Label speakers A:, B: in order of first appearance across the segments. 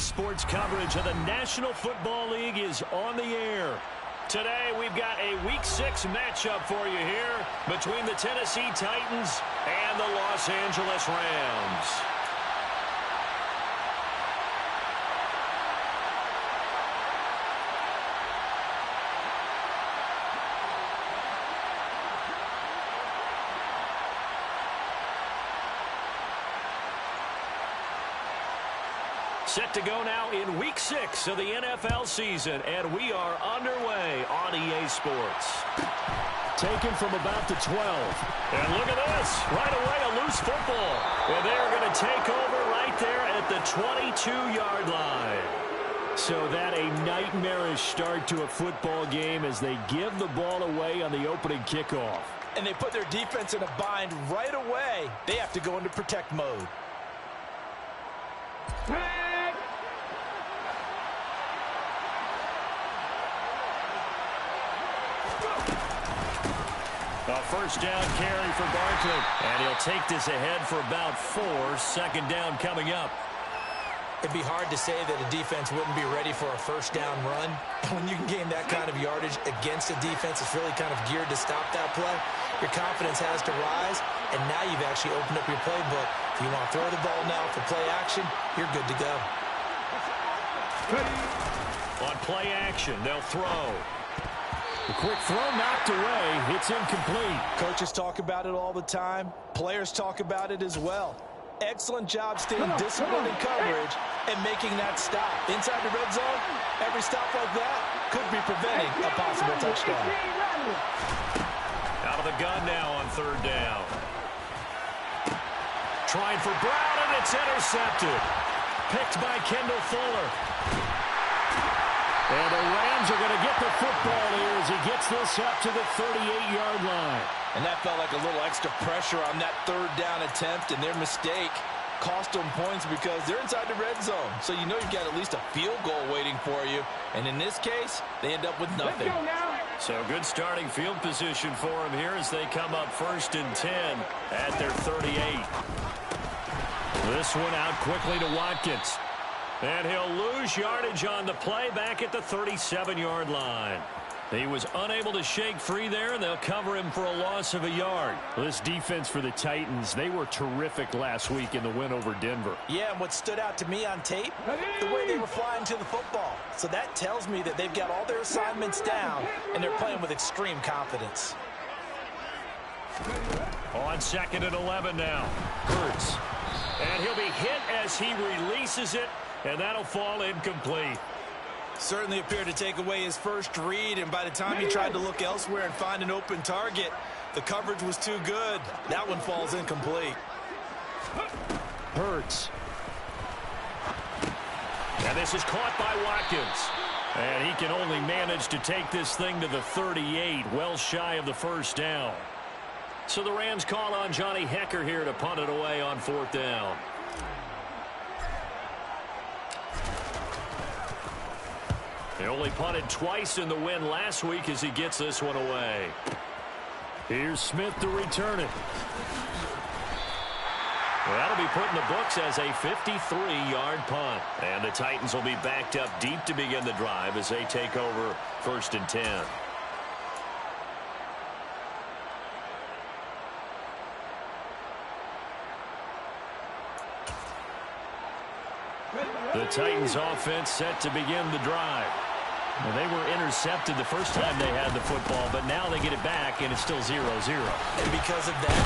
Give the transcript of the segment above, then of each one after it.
A: Sports coverage of the National Football League is on the air. Today, we've got a Week 6 matchup for you here between the Tennessee Titans and the Los Angeles Rams. Set to go now in Week 6 of the NFL season, and we are underway on EA Sports. Taken from about the 12. And look at this. Right away, a loose football. And they're going to take over right there at the 22-yard line. So that a nightmarish start to a football game as they give the ball away on the opening kickoff.
B: And they put their defense in a bind right away. They have to go into protect mode.
A: A first down carry for Barkley. And he'll take this ahead for about 4. Second down coming up.
B: It'd be hard to say that a defense wouldn't be ready for a first down run. When you can gain that kind of yardage against a defense that's really kind of geared to stop that play, your confidence has to rise, and now you've actually opened up your playbook. If you want to throw the ball now for play action, you're good to go.
A: On play action, they'll throw. A quick throw knocked away. It's incomplete.
B: Coaches talk about it all the time. Players talk about it as well. Excellent job staying disciplined in coverage and making that stop. Inside the red zone, every stop like that could be preventing a possible touchdown.
A: Out of the gun now on third down. Trying for Brown, and it's intercepted. Picked by Kendall Fuller. And the Rams are going to get the football here as he gets this up to the 38-yard line.
B: And that felt like a little extra pressure on that third down attempt, and their mistake cost them points because they're inside the red zone. So you know you've got at least a field goal waiting for you. And in this case, they end up with nothing.
A: So good starting field position for them here as they come up 1st and 10 at their 38. This one out quickly to Watkins. And he'll lose yardage on the play back at the 37-yard line. He was unable to shake free there, and they'll cover him for a loss of a yard. This defense for the Titans, they were terrific last week in the win over Denver.
B: Yeah, and what stood out to me on tape, the way they were flying to the football. So that tells me that they've got all their assignments down, and they're playing with extreme confidence.
A: On 2nd and 11 now. Hurts. And he'll be hit as he releases it. And that'll fall incomplete.
B: Certainly appeared to take away his first read, and by the time he tried to look elsewhere and find an open target, the coverage was too good. That one falls incomplete.
A: Hurts. And this is caught by Watkins. And he can only manage to take this thing to the 38, well shy of the first down. So the Rams call on Johnny Hecker here to punt it away on 4th down. He only punted twice in the win last week as he gets this one away. Here's Smith to return it. Well, that'll be put in the books as a 53-yard punt. And the Titans will be backed up deep to begin the drive as they take over 1st and 10. The Titans offense set to begin the drive. Well, they were intercepted the first time they had the football, but now they get it back, and it's still 0-0.
B: And because of that,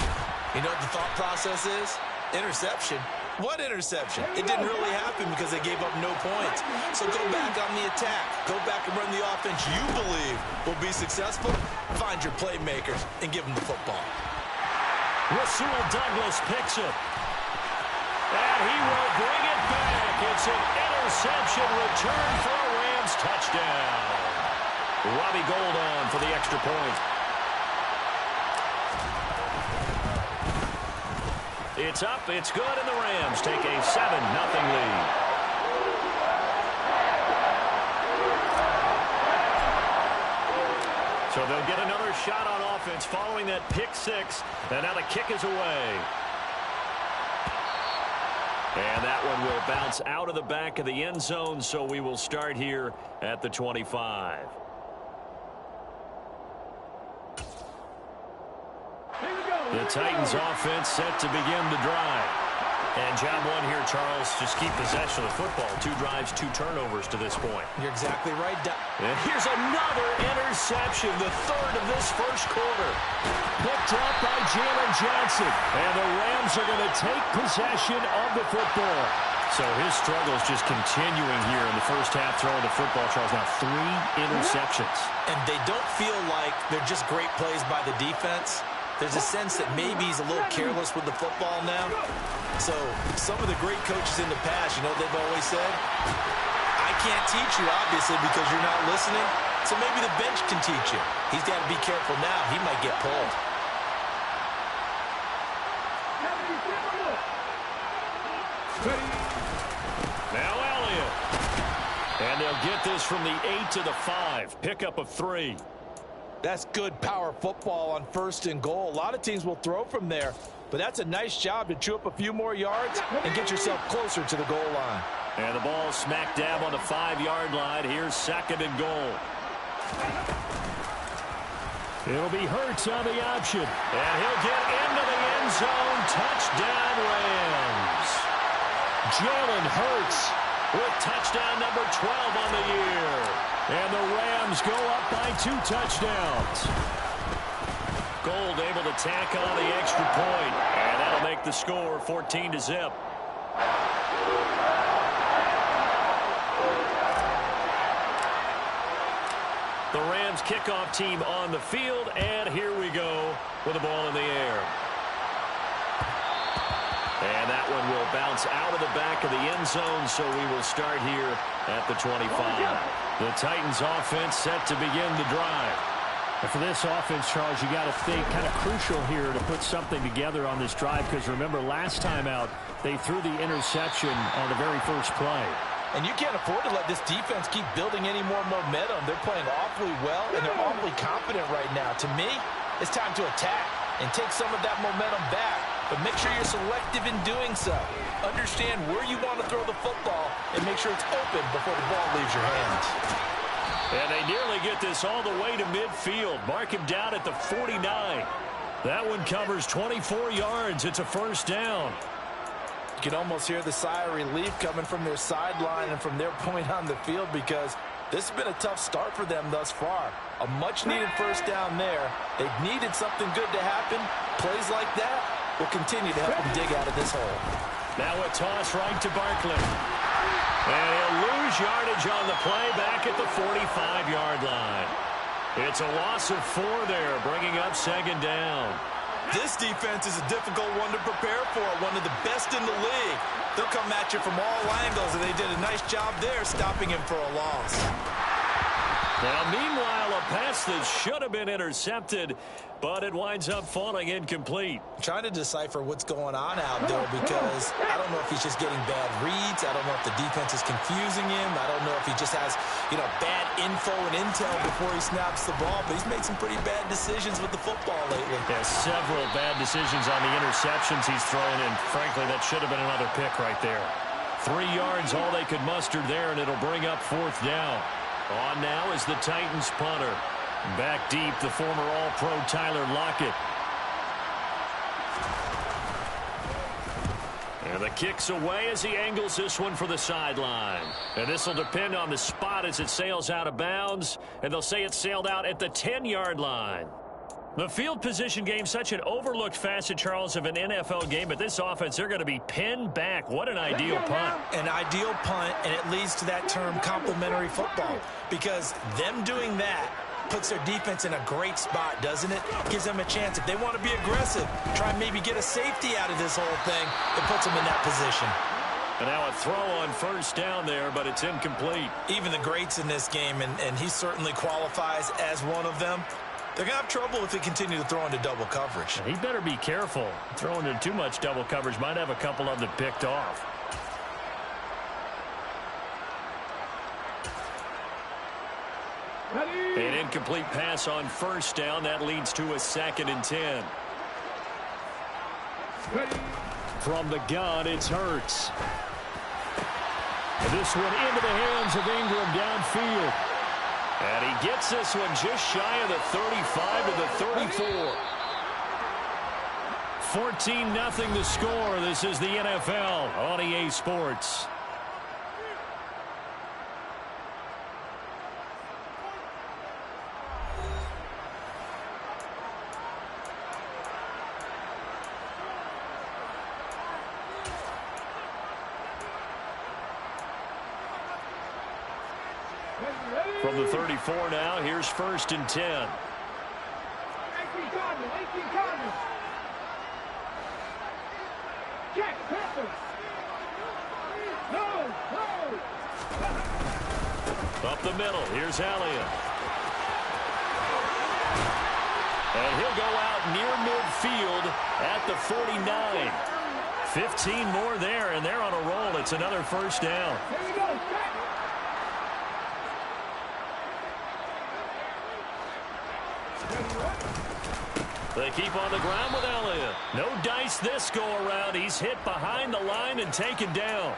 B: you know what the thought process is? Interception. What interception? It didn't really happen because they gave up no points. So go back on the attack. Go back and run the offense you believe will be successful. Find your playmakers and give them the football.
A: Rasul Douglas picks it. And he will bring it back. It's an interception return for a Rams touchdown. Robbie Gould on for the extra point. It's up, it's good, and the Rams take a 7-0 lead. So they'll get another shot on offense following that pick six, and now the kick is away. And that one will bounce out of the back of the end zone, so we will start here at the 25. The Titans offense set to begin the drive. And job one here, Charles, just keep possession of the football. 2 drives, 2 turnovers to this point.
B: You're exactly right.
A: And here's another interception, the 3rd of this first quarter. Picked up by Jalen Johnson. And the Rams are going to take possession of the football. So his struggle is just continuing here in the first half throwing the football, Charles. Now 3 interceptions.
B: And they don't feel like they're just great plays by the defense. There's a sense that maybe he's a little careless with the football now. So some of the great coaches in the past, you know, they've always said, I can't teach you, obviously, because you're not listening. So maybe the bench can teach you. He's got to be careful now. He might get pulled.
A: Now Elliott. And they'll get this from the 8 to the 5. Pickup of 3.
C: That's good power football on 1st and goal. A lot of teams will throw from there, but that's a nice job to chew up a few more yards and get yourself closer to the goal line.
A: And the ball smack dab on the 5-yard line. Here's 2nd and goal. It'll be Hurts on the option. And he'll get into the end zone. Touchdown, Rams. Jalen Hurts with touchdown number 12 on the year. And the Rams go up by 2 touchdowns. Gold able to tack on the extra point. And that'll make the score 14-0. The Rams kickoff team on the field. And here we go with the ball in the air. And that one will bounce out of the back of the end zone, so we will start here at the 25. The Titans offense set to begin the drive.
D: And for this offense, Charles, you got to think kind of crucial here to put something together on this drive, because remember last time out they threw the interception on the very first play.
C: And you can't afford to let this defense keep building any more momentum. They're playing awfully well, and they're awfully confident right now. To me, it's time to attack and take some of that momentum back. But make sure you're selective in doing so. Understand where you want to throw the football and make sure it's open before the ball leaves your hands.
A: And they nearly get this all the way to midfield. Mark him down at the 49. That one covers 24 yards. It's a 1st down.
C: You can almost hear the sigh of relief coming from their sideline and from their point on the field, because this has been a tough start for them thus far. A much-needed 1st down there. They've needed something good to happen. Plays like that will continue to help them dig out of this hole.
A: Now a toss right to Barkley. And he'll lose yardage on the play back at the 45-yard line. It's a loss of 4 there, bringing up 2nd down.
C: This defense is a difficult one to prepare for, one of the best in the league. They'll come at you from all angles, and they did a nice job there stopping him for a loss.
A: Now, meanwhile, a pass that should have been intercepted, but it winds up falling incomplete.
B: I'm trying to decipher what's going on out there, because I don't know if he's just getting bad reads. I don't know if the defense is confusing him. I don't know if he just has, bad info and intel before he snaps the ball. But he's made some pretty bad decisions with the football lately.
A: Yeah, several bad decisions on the interceptions he's thrown, and frankly, that should have been another pick right there. 3 yards, all they could muster there, and it'll bring up 4th down. On now is the Titans punter. Back deep, the former All-Pro Tyler Lockett. And the kick's away as he angles this one for the sideline. And this will depend on the spot as it sails out of bounds. And they'll say it sailed out at the 10-yard line. The field position game, such an overlooked facet, Charles, of an NFL game. But this offense, they're going to be pinned back. What an ideal punt.
B: An ideal punt, and it leads to that term complementary football. Because them doing that puts their defense in a great spot, doesn't it? Gives them a chance. If they want to be aggressive, try and maybe get a safety out of this whole thing, it puts them in that position.
A: And now a throw on 1st down there, but it's incomplete.
B: Even the greats in this game, and he certainly qualifies as one of them, they're going to have trouble if they continue to throw into double coverage.
A: He better be careful. Throwing into too much double coverage might have a couple of them picked off. An incomplete pass on 1st down. That leads to a 2nd and 10.
D: From the gun, it's Hurts. And this one into the hands of Ingram downfield. And he gets this one just shy of the 35 to the 34. 14-0 the score. This is the NFL on EA Sports. From the 34 now, here's 1st and 10.
E: 18 Cardinals. Check, Panther. No.
A: Up the middle, here's Elliott. And he'll go out near midfield at the 49. 15 more there, and they're on a roll. It's another 1st down.
E: Here we go.
A: They keep on the ground with Elliott. No dice this go-around. He's hit behind the line and taken down.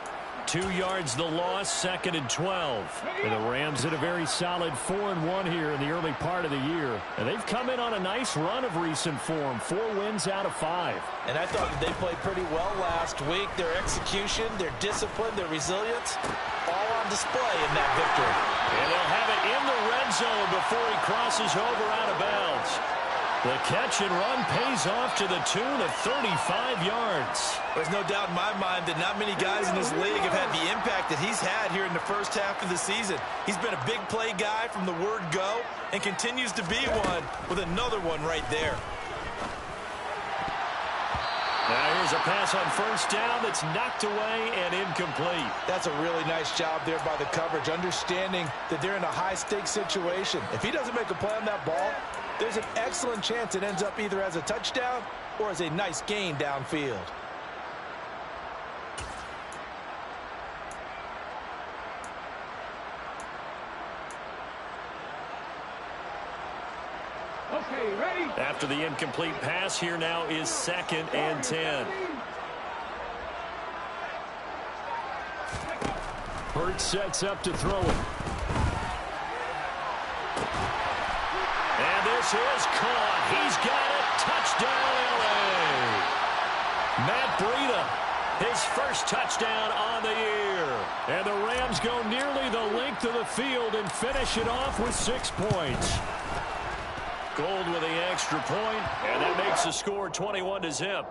A: 2 yards the loss, 2nd and 12.
D: And the Rams in a very solid 4-1 here in the early part of the year. And they've come in on a nice run of recent form. 4 wins out of 5.
B: And I thought that they played pretty well last week. Their execution, their discipline, their resilience, all on display in that victory.
A: And they'll have it in the red zone before he crosses over out of bounds. The catch and run pays off to the tune of 35 yards.
B: There's no doubt in my mind that not many guys in this league have had the impact that he's had here in the first half of the season. He's been a big play guy from the word go and continues to be one with another one right there.
A: Now here's a pass on 1st down that's knocked away and incomplete.
B: That's a really nice job there by the coverage, understanding that they're in a high-stakes situation. If he doesn't make a play on that ball, there's an excellent chance it ends up either as a touchdown or as a nice gain downfield.
E: Okay, ready?
A: After the incomplete pass, here now is 2nd and 10.
D: Hurts sets up to throw it.
A: And this is caught. He's got it. Touchdown, L.A. Matt Breida, his first touchdown on the year. And the Rams go nearly the length of the field and finish it off with 6 points. Gold with the extra point, and that makes the score 21-0.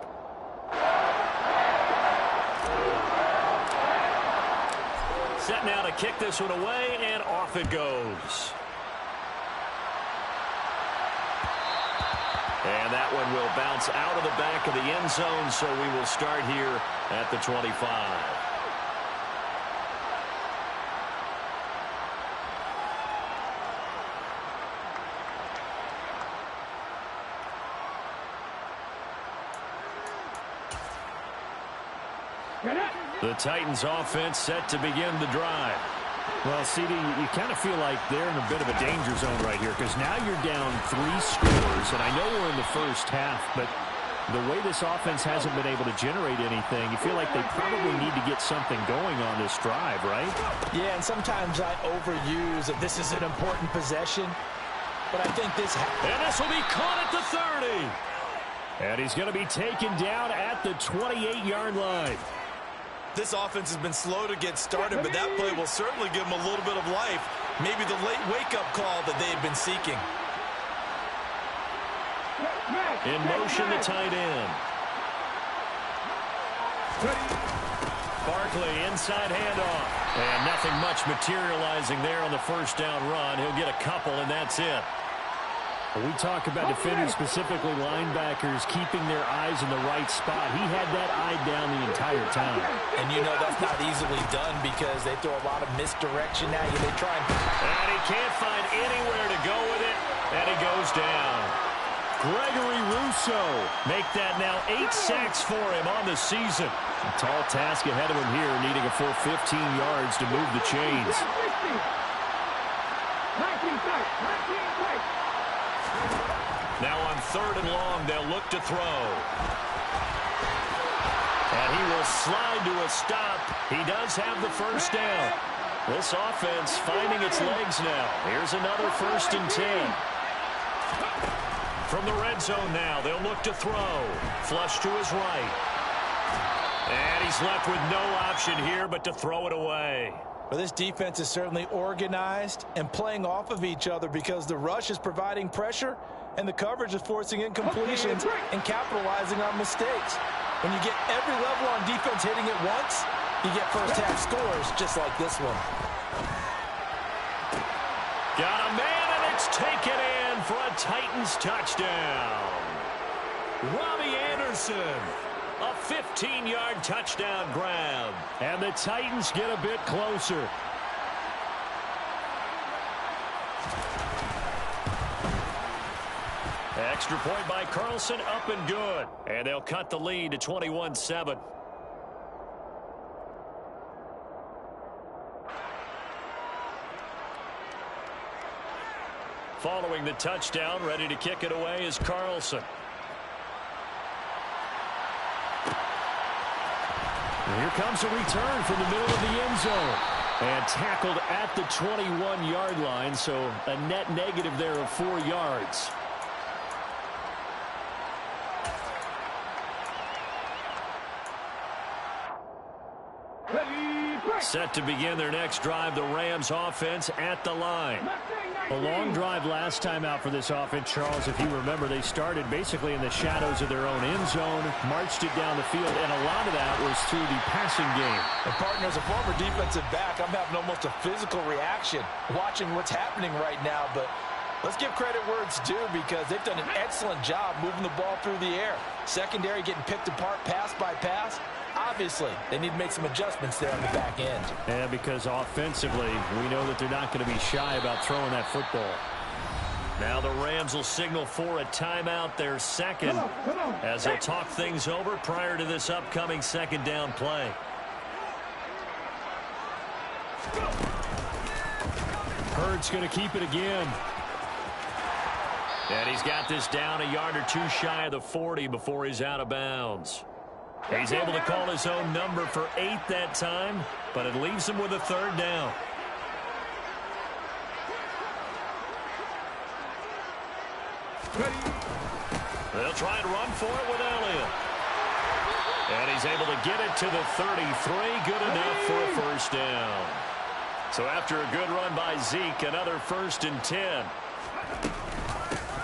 A: Set now to kick this one away, and off it goes. And that one will bounce out of the back of the end zone, so we will start here at the 25. The Titans offense set to begin the drive.
D: Well, CD, you kind of feel like they're in a bit of a danger zone right here because now you're down 3 scores, and I know we're in the first half, but the way this offense hasn't been able to generate anything, you feel like they probably need to get something going on this drive, right?
B: Yeah, and sometimes I overuse that this is an important possession, but I think this...
A: And this will be caught at the 30.
D: And he's going to be taken down at the 28-yard line.
B: This offense has been slow to get started, but that play will certainly give them a little bit of life. Maybe the late wake-up call that they had been seeking.
A: In motion, the tight end. Barkley, inside handoff. And nothing much materializing there on the 1st down run. He'll get a couple, and that's it.
D: We talk about defenders, specifically linebackers, keeping their eyes in the right spot. He had that eye down the entire time.
B: And you know that's not easily done because they throw a lot of misdirection at you. They try
A: and he can't find anywhere to go with it, and he goes down. Gregory Rousseau make that now 8 sacks for him on the season.
D: A tall task ahead of him here, needing a full 15 yards to move the chains.
E: 19 tight.
A: Now on 3rd and long, they'll look to throw. And he will slide to a stop. He does have the first down. This offense finding its legs now. Here's another 1st and 10. From the red zone now, they'll look to throw. Flush to his right. And he's left with no option here but to throw it away.
B: Well, this defense is certainly organized and playing off of each other because the rush is providing pressure and the coverage is forcing incompletions and capitalizing on mistakes. When you get every level on defense hitting it once, you get first-half scores just like this one.
A: Got a man, and it's taken in for a Titans touchdown. Robbie Anderson, a 15-yard touchdown grab.
D: And the Titans get a bit closer.
A: Extra point by Carlson, up and good. And they'll cut the lead to 21-7. Following the touchdown, ready to kick it away is Carlson.
D: And here comes a return from the middle of the end zone. And tackled at the 21-yard line, so a net negative there of 4 yards.
A: Set to begin their next drive, the Rams offense at the line.
D: A long drive last time out for this offense, Charles. If you remember, they started basically in the shadows of their own end zone, marched it down the field, and a lot of that was through the passing game.
B: And partner, as a former defensive back, I'm having almost a physical reaction watching what's happening right now, but let's give credit where it's due because they've done an excellent job moving the ball through the air. Secondary getting picked apart pass by pass. Obviously, they need to make some adjustments there on the back end.
D: Yeah, because offensively, we know that they're not going to be shy about throwing that football.
A: Now the Rams will signal for a timeout, their second, as they'll talk things over prior to this upcoming second down play.
D: Hurd's going to keep it again.
A: And he's got this down a yard or two shy of the 40 before he's out of bounds. He's able to call his own number for 8 that time, but it leaves him with a 3rd down. They'll try and run for it with Elliott. And he's able to get it to the 33. Good enough for a 1st down. So after a good run by Zeke, another 1st and 10.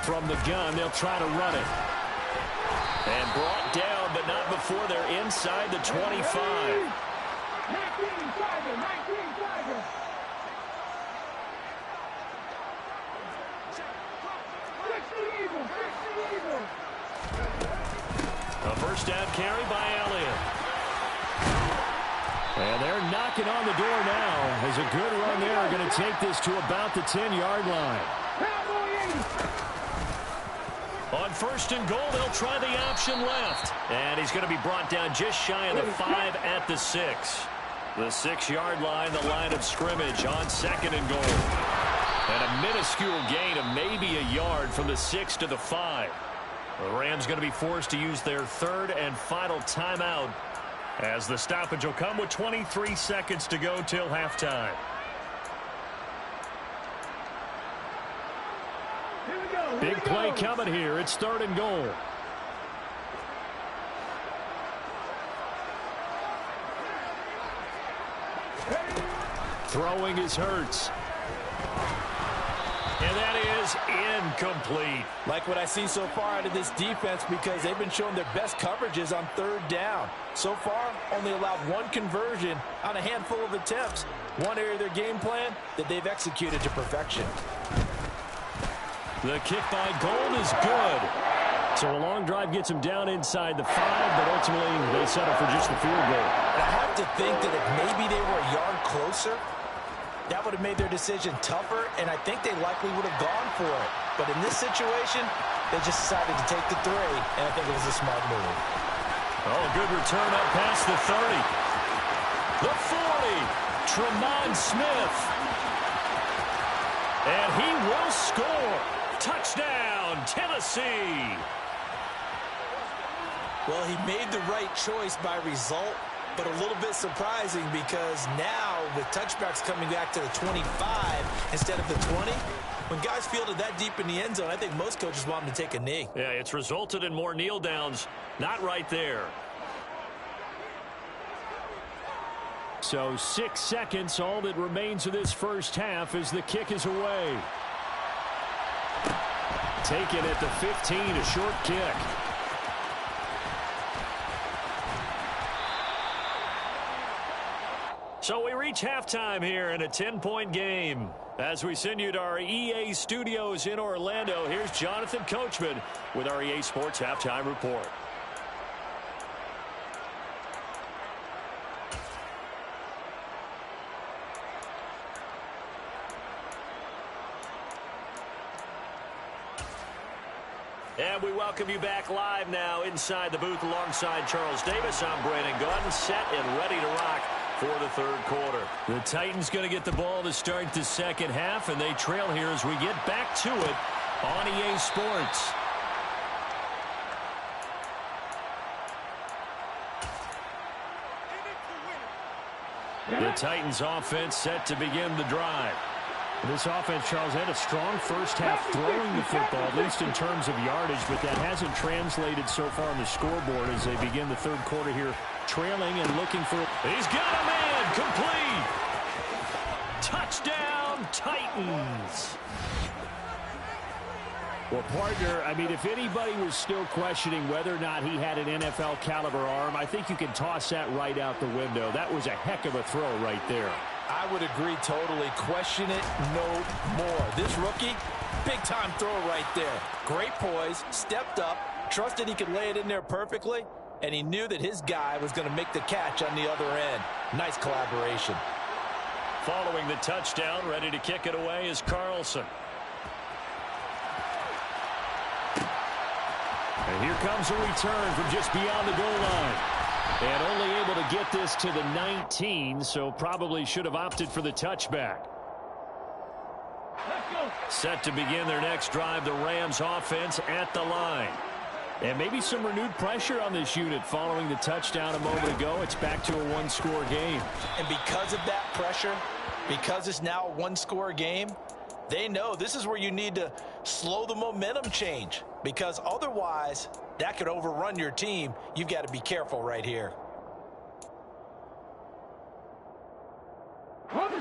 D: From the gun, they'll try to run it.
A: And brought down, but not before they're inside the 25.
E: 19 Tiger, 19 Tiger.
A: A 1st down carry by Elliott.
D: And they're knocking on the door now. As a good run there, going to take this to about the 10-yard line.
A: On 1st and goal, they'll try the option left. And he's going to be brought down just shy of the 5 at the 6. The 6-yard line, the line of scrimmage on 2nd and goal. And a minuscule gain of maybe a yard from the 6 to the 5. The Rams going to be forced to use their 3rd and final timeout as the stoppage will come with 23 seconds to go till halftime.
D: Big play coming here. It's 3rd and goal. Throwing is Hurts.
A: And that is incomplete.
B: Like what I see so far out of this defense because they've been showing their best coverages on 3rd down. So far, only allowed 1 conversion on a handful of attempts. One area of their game plan that they've executed to perfection.
A: The kick by Gold is good.
D: So a long drive gets them down inside the 5, but ultimately they settle for just the field goal.
B: And I have to think that if maybe they were a yard closer, that would have made their decision tougher, and I think they likely would have gone for it. But in this situation, they just decided to take the 3, and I think it was a smart move.
A: Oh, good return up past the 30. The 40, Tremont Smith. And he will score. Touchdown, Tennessee.
B: Well, he made the right choice by result, but a little bit surprising because now with touchbacks coming back to the 25 instead of the 20, when guys fielded that deep in the end zone, I think most coaches want them to take a knee.
A: Yeah, it's resulted in more kneel downs. Not right there.
D: So 6 seconds, all that remains of this first half as the kick is away. Taken at the 15, a short kick.
A: So we reach halftime here in a 10-point game. As we send you to our EA studios in Orlando, here's Jonathan Coachman with our EA Sports Halftime Report. And we welcome you back live now inside the booth alongside Charles Davis. I'm Brandon Gaudin, set and ready to rock for the third quarter. The Titans going to get the ball to start the second half, and they trail here as we get back to it on EA Sports. The Titans offense set to begin the drive.
D: This offense, Charles, had a strong first half throwing the football, at least in terms of yardage, but that hasn't translated so far on the scoreboard as they begin the third quarter here, trailing and looking for...
A: He's got a man, complete! Touchdown, Titans!
D: Well, partner, I mean, if anybody was still questioning whether or not he had an NFL caliber arm, I think you can toss that right out the window. That was a heck of a throw right there.
C: I would agree totally. Question it no more. This rookie, big-time throw right there. Great poise, stepped up, trusted he could lay it in there perfectly, and he knew that his guy was going to make the catch on the other end. Nice collaboration.
A: Following the touchdown, ready to kick it away is Carlson.
D: And here comes a return from just beyond the goal line. And only able to get this to the 19, so probably should have opted for the touchback.
A: Set to begin their next drive, the Rams offense at the line.
D: And maybe some renewed pressure on this unit following the touchdown a moment ago. It's back to a one-score game.
B: And because of that pressure, because it's now a one-score game, they know this is where you need to slow the momentum change, because otherwise that could overrun your team. You've got to be careful right here.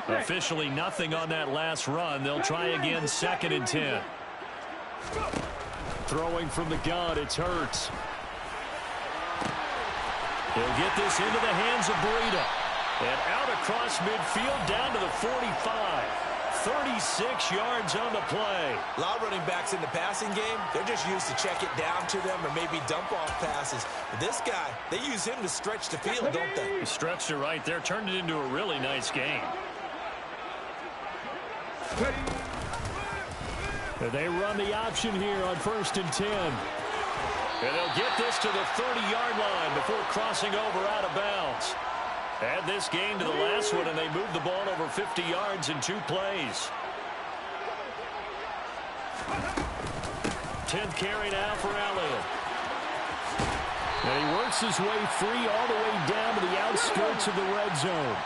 A: Officially nothing on that last run. They'll try again, 2nd and 10.
D: Throwing from the gun, it's Hurts.
A: He'll get this into the hands of Breida. And out across midfield down to the 45. 36 yards on the play.
B: A lot of running backs in the passing game, they're just used to check it down to them or maybe dump off passes. But this guy, they use him to stretch the field, don't they?
A: He stretched it right there, turned it into a really nice game.
D: They run the option here on 1st and 10.
A: And they'll get this to the 30-yard line before crossing over out of bounds. Add this game to the last one, and they moved the ball over 50 yards in 2 plays. 10th carry now for Elliott.
D: And he works his way free all the way down to the outskirts of the red zone.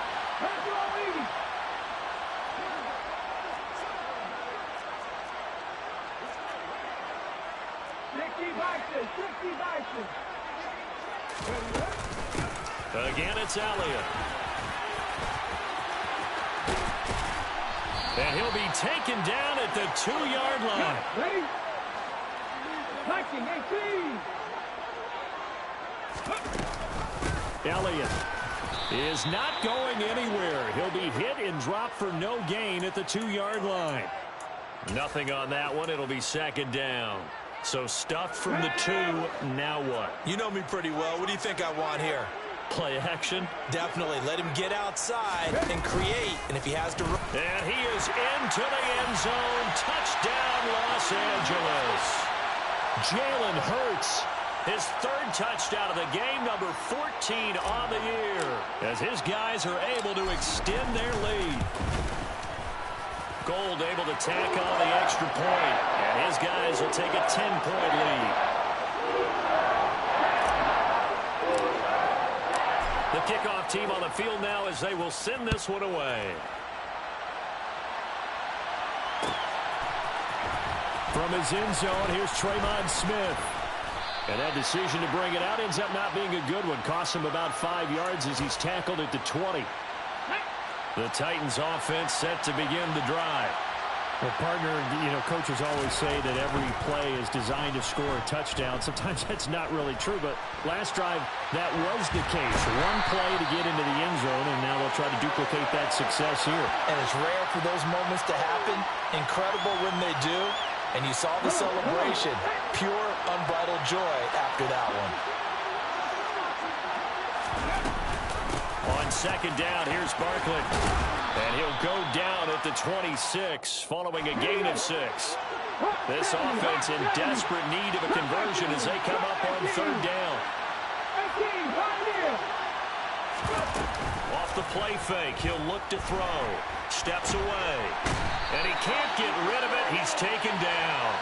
A: Again, it's Elliott. And he'll be taken down at the 2-yard line.
E: Ready? Touching 18.
D: Elliott is not going anywhere. He'll be hit and dropped for no gain at the 2-yard line.
A: Nothing on that one. It'll be 2nd down. So stuffed from the 2. Now what?
B: You know me pretty well. What do you think I want here?
A: Play action?
B: Definitely. Let him get outside and create. And if he has to run.
A: And he is into the end zone. Touchdown, Los Angeles.
D: Jalen Hurts.
A: His 3rd touchdown of the game, number 14 on the year, as his guys are able to extend their lead. Gold able to tack on the extra point, and his guys will take a 10-point lead. kickoff team on the field now as they will send this one away. From his end zone, here's Tremont Smith. And that decision to bring it out ends up not being a good one. Costs him about 5 yards as he's tackled at the 20. The Titans offense set to begin the drive.
D: Well, partner, coaches always say that every play is designed to score a touchdown. Sometimes that's not really true, but last drive, that was the case. One play to get into the end zone, and now they'll try to duplicate that success here.
B: And it's rare for those moments to happen. Incredible when they do. And you saw the celebration. Pure, unbridled joy after that one.
A: On second down, here's Barkley. And he'll go down at the 26 following a gain of 6. This offense in desperate need of a conversion as they come up on third down. Off the play fake, he'll look to throw. Steps away. And he can't get rid of it. He's taken down.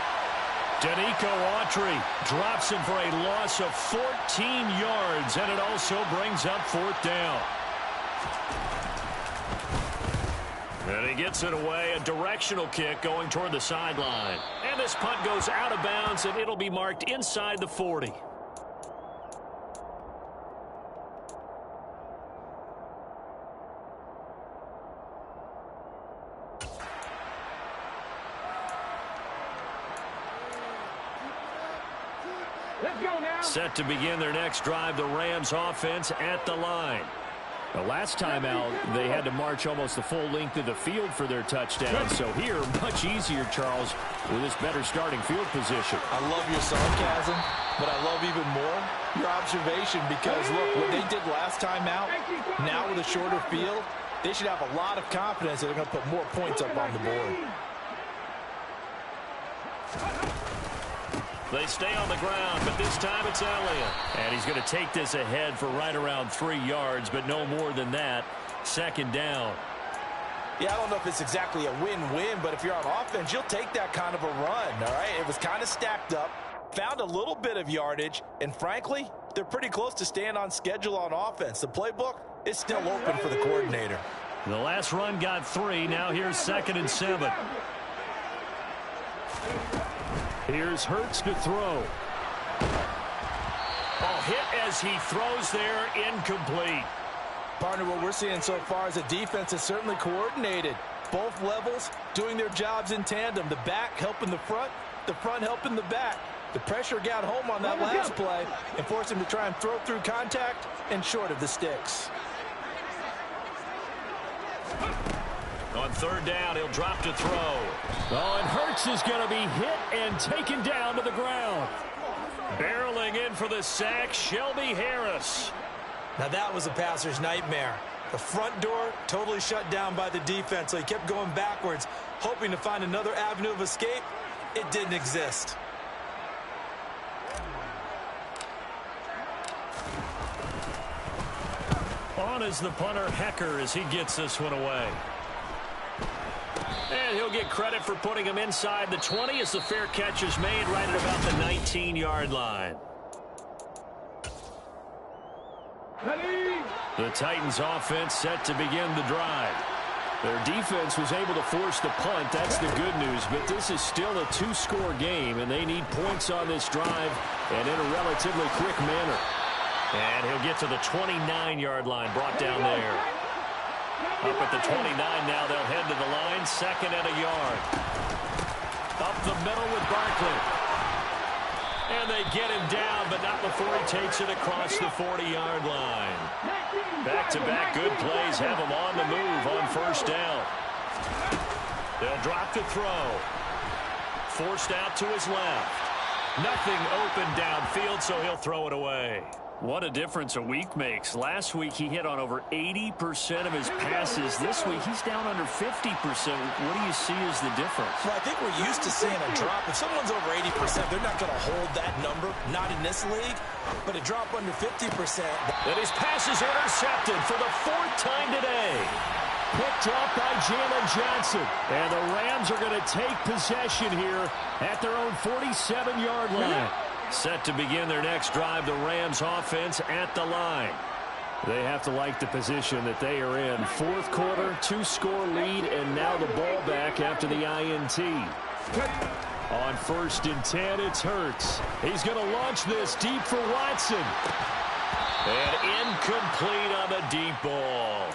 A: Danico Autry drops him for a loss of 14 yards, and it also brings up fourth down. And he gets it away, a directional kick going toward the sideline. And this punt goes out of bounds, and it'll be marked inside the 40.
E: Let's go now.
A: Set to begin their next drive, the Rams offense at the line.
D: The last time out, they had to march almost the full length of the field for their touchdown. So here, much easier, Charles, with this better starting field position.
B: I love your sarcasm, but I love even more your observation because, look, what they did last time out, now with a shorter field, they should have a lot of confidence that they're going to put more points up on the board.
A: They stay on the ground, but this time it's Elliott. And he's going to take this ahead for right around 3 yards, but no more than that. Second down.
B: Yeah, I don't know if it's exactly a win-win, but if you're on offense, you'll take that kind of a run, all right? It was kind of stacked up, found a little bit of yardage, and frankly, they're pretty close to staying on schedule on offense. The playbook is still open for the coordinator.
A: The last run got 3. Now here's 2nd and 7. Here's Hurts to throw. Hit as he throws there, incomplete.
B: Partner, what we're seeing so far is the defense is certainly coordinated. Both levels doing their jobs in tandem. The back helping the front helping the back. The pressure got home on that last play and forced him to try and throw through contact and short of the sticks.
A: On third down, he'll drop to throw. Oh, and Hurts is going to be hit and taken down to the ground. Barreling in for the sack, Shelby Harris.
B: Now that was a passer's nightmare. The front door totally shut down by the defense, so he kept going backwards, hoping to find another avenue of escape. It didn't exist.
A: On is the punter, Hecker, as he gets this one away. And he'll get credit for putting him inside the 20 as the fair catch is made right at about the 19-yard line. The Titans offense set to begin the drive. Their defense was able to force the punt. That's the good news, but this is still a 2-score game, and they need points on this drive and in a relatively quick manner. And he'll get to the 29-yard line, brought down there. Up at the 29 now, they'll head to the line, 2nd and a yard. Up the middle with Barkley. And they get him down, but not before he takes it across the 40-yard line. Back-to-back good plays have him on the move on first down. They'll drop to throw. Forced out to his left. Nothing open downfield, so he'll throw it away. What a difference a week makes. Last week, he hit on over 80% of his passes. This week, he's down under 50%. What do you see as the difference?
B: Well, I think we're used to seeing a drop. If someone's over 80%, they're not going to hold that number. Not in this league. But a drop under 50%.
A: And his pass is intercepted for the 4th time today. Picked up by Jalen Johnson. And the Rams are going to take possession here at their own 47-yard line. Set to begin their next drive, the Rams offense at the line.
D: They have to like the position that they are in. Fourth quarter, 2-score lead, and now the ball back after the INT. On 1st and 10, it's Hurts. He's going to launch this deep for Watson. And incomplete on the deep ball.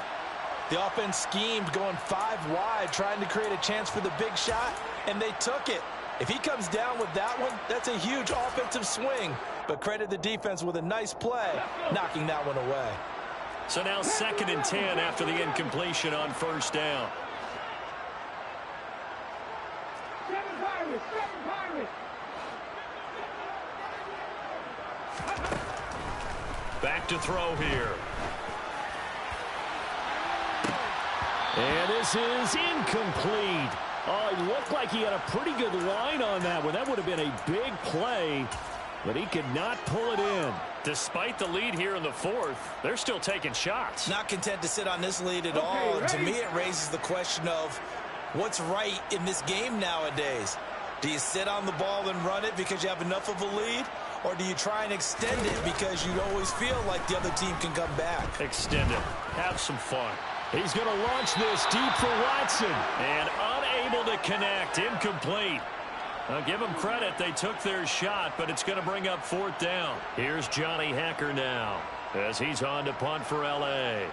B: The offense schemed going 5 wide, trying to create a chance for the big shot, and they took it. If he comes down with that one, that's a huge offensive swing. But credit the defense with a nice play, knocking that one away.
A: So now 2nd and 10 after the incompletion on 1st down. Back to throw here.
D: And this is incomplete. Oh, it looked like he had a pretty good line on that one. That would have been a big play, but he could not pull it in.
A: Despite the lead here in the 4th, they're still taking shots.
B: Not content to sit on this lead at all. To me, it raises the question of what's right in this game nowadays. Do you sit on the ball and run it because you have enough of a lead? Or do you try and extend it because you always feel like the other team can come back?
A: Extend it. Have some fun.
D: He's going to launch this deep for Watson.
A: And unable to connect. Incomplete. I'll give them credit. They took their shot, but it's going to bring up 4th down. Here's Johnny Hacker now as he's on to punt for L.A.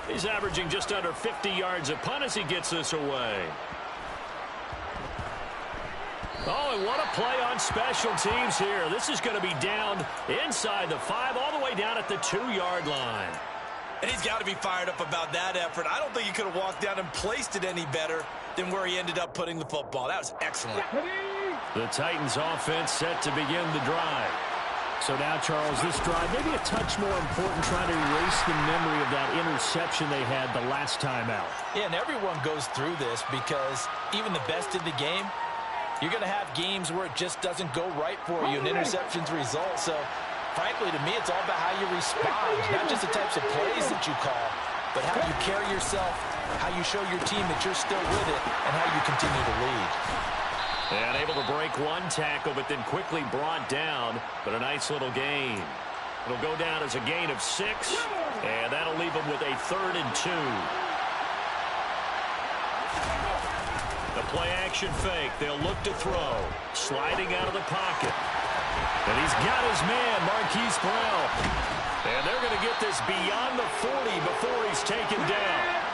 A: He's averaging just under 50 yards a punt as he gets this away. Oh, and what a play on special teams here. This is going to be down inside the 5, all the way down at the 2-yard line.
B: And he's got to be fired up about that effort. I don't think he could have walked down and placed it any better than where he ended up putting the football. That was excellent.
A: The Titans offense set to begin the drive.
D: So now, Charles, this drive maybe a touch more important, trying to erase the memory of that interception they had the last time out.
B: Yeah, and everyone goes through this because even the best in the game, you're going to have games where it just doesn't go right for you and interceptions result. So, frankly, to me, it's all about how you respond, not just the types of plays that you call, but how you carry yourself, how you show your team that you're still with it, and how you continue to lead.
A: And able to break one tackle, but then quickly brought down, but a nice little gain. It'll go down as a gain of 6, and that'll leave them with a 3rd and 2. The play-action fake. They'll look to throw. Sliding out of the pocket. And he's got his man, Marquise Brown. And they're going to get this beyond the 40 before he's taken down.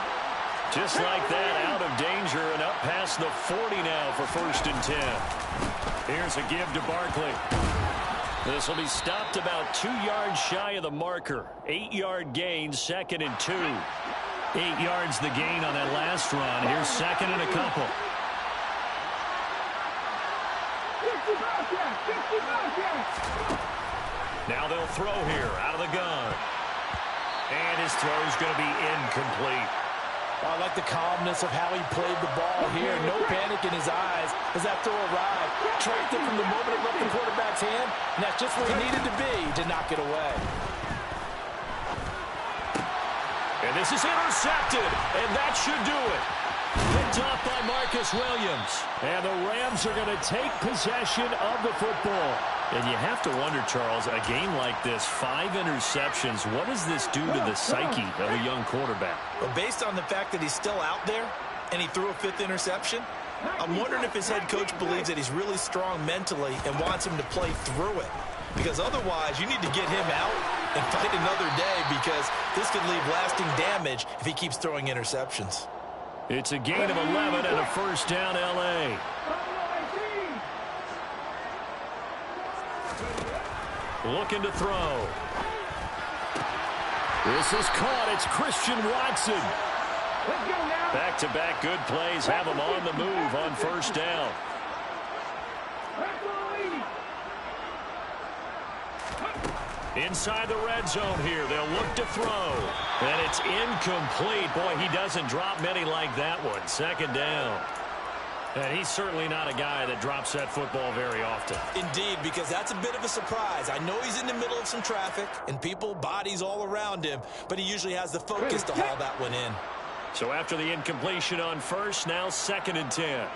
A: Just like that, out of danger and up past the 40 now for 1st and 10. Here's a give to Barkley. This will be stopped about 2 yards shy of the marker. 8-yard gain, 2nd and 2. 8 yards the gain on that last run. Here's 2nd and a couple. Now they'll throw here out of the gun. And his throw's going to be incomplete.
B: I like the calmness of how he played the ball here. No panic in his eyes as that throw arrived. Tracked it from the moment it left the quarterback's hand, and that's just where he needed to be to knock it away.
A: And this is intercepted, and that should do it. Picked off by Marcus Williams.
D: And the Rams are going to take possession of the football.
A: And you have to wonder, Charles, a game like this, 5 interceptions, what does this do to the psyche of a young quarterback?
B: Well, based on the fact that he's still out there and he threw a 5th interception, I'm wondering if his head coach believes that he's really strong mentally and wants him to play through it. Because otherwise, you need to get him out and fight another day, because this could leave lasting damage if he keeps throwing interceptions.
A: It's a gain of 11 and a 1st down, L.A. Looking to throw.
D: This is caught. It's Christian Watson.
A: Back-to-back good plays have him on the move on 1st down. Inside the red zone here. They'll look to throw. And it's incomplete. Boy, he doesn't drop many like that one. 2nd down. And he's certainly not a guy that drops that football very often.
B: Indeed, because that's a bit of a surprise. I know he's in the middle of some traffic and people, bodies all around him, but he usually has the focus to haul that one in.
A: So after the incompletion on 1st, now 2nd and 10.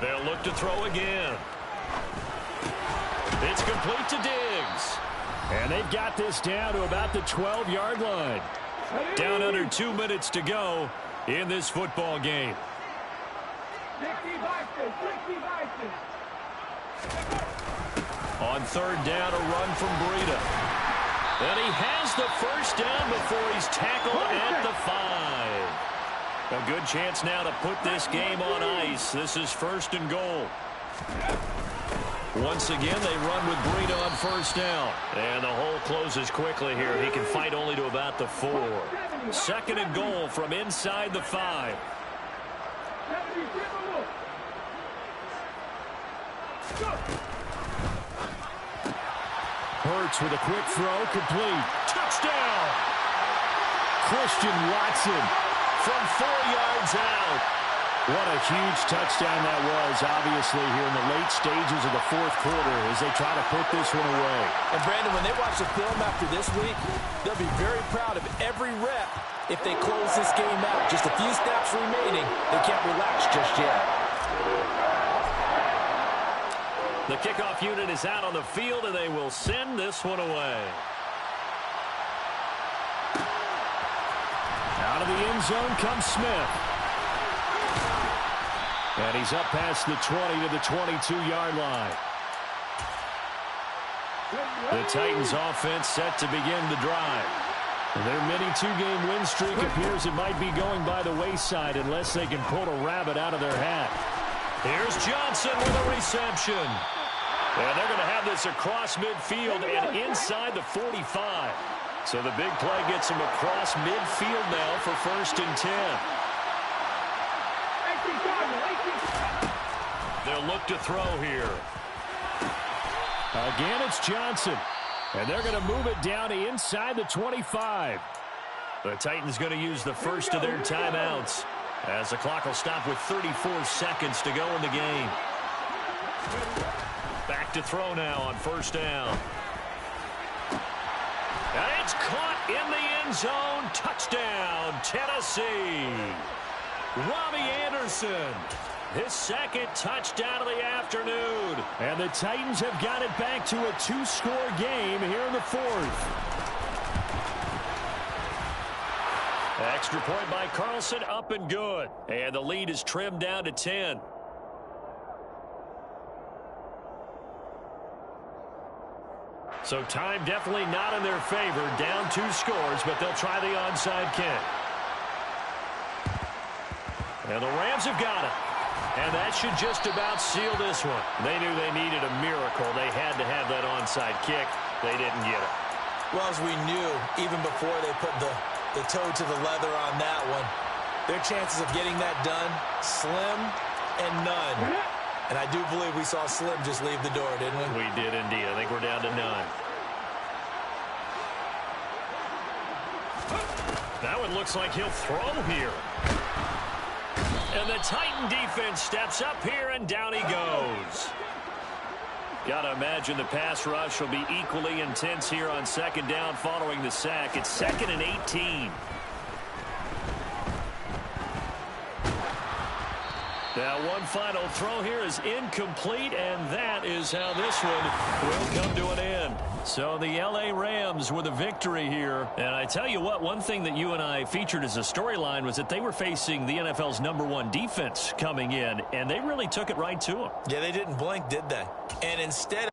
A: They'll look to throw again. It's complete to Diggs.
D: And they've got this down to about the 12-yard line.
A: Down under 2 minutes to go in this football game. On third down, a run from Breida. And he has the first down before he's tackled at the 5. A good chance now to put this game on ice. This is first and goal. Once again, they run with Breida on first down. And the hole closes quickly here. He can fight only to about the 4. Second and goal from inside the 5.
D: Hurts with a quick throw, complete.
A: Touchdown!
D: Christian Watson
A: From 4 yards out.
D: What a huge touchdown that was, obviously, here in the late stages of the fourth quarter as they try to put this one away.
B: And, Brandon, when they watch the film after this week, they'll be very proud of every rep if they close this game out. Just a few snaps remaining. They can't relax just yet.
A: The kickoff unit is out on the field, and they will send this one away.
D: Out of the end zone comes Smith. And he's up past the 20 to the 22-yard line.
A: The Titans offense set to begin the drive.
D: Their mini two-game win streak appears it might be going by the wayside unless they can pull a rabbit out of their hat.
A: Here's Johnson with a reception. And they're going to have this across midfield and inside the 45. So the big play gets them across midfield now for first and 10. They'll look to throw here.
D: Again, it's Johnson. And they're going to move it down to inside the 25.
A: The Titans going to use the first of their timeouts as the clock will stop with 34 seconds to go in the game. Back to throw now on first down. And it's caught in the end zone. Touchdown, Tennessee. Robbie Anderson, his second touchdown of the afternoon.
D: And the Titans have got it back to a 2-score game here in the fourth.
A: Extra point by Carlson, up and good. And the lead is trimmed down to 10. So time definitely not in their favor. Down 2 scores, but they'll try the onside kick. And the Rams have got it. And that should just about seal this one. They knew they needed a miracle. They had to have that onside kick. They didn't get it.
B: Well, as we knew, even before they put the toe to the leather on that one, their chances of getting that done, slim and none. And I do believe we saw Slim just leave the door, didn't we?
A: We did indeed. I think we're down to none. That one looks like he'll throw here. And the Titan defense steps up here, and down he goes. Got to imagine the pass rush will be equally intense here on second down following the sack. It's 2nd and 18. Now one final throw here is incomplete, and that is how this one will come to an end. So the L.A. Rams with a victory here. And I tell you what, one thing that you and I featured as a storyline was that they were facing the NFL's #1 defense coming in, and they really took it right to them.
B: Yeah, they didn't blink, did they? And instead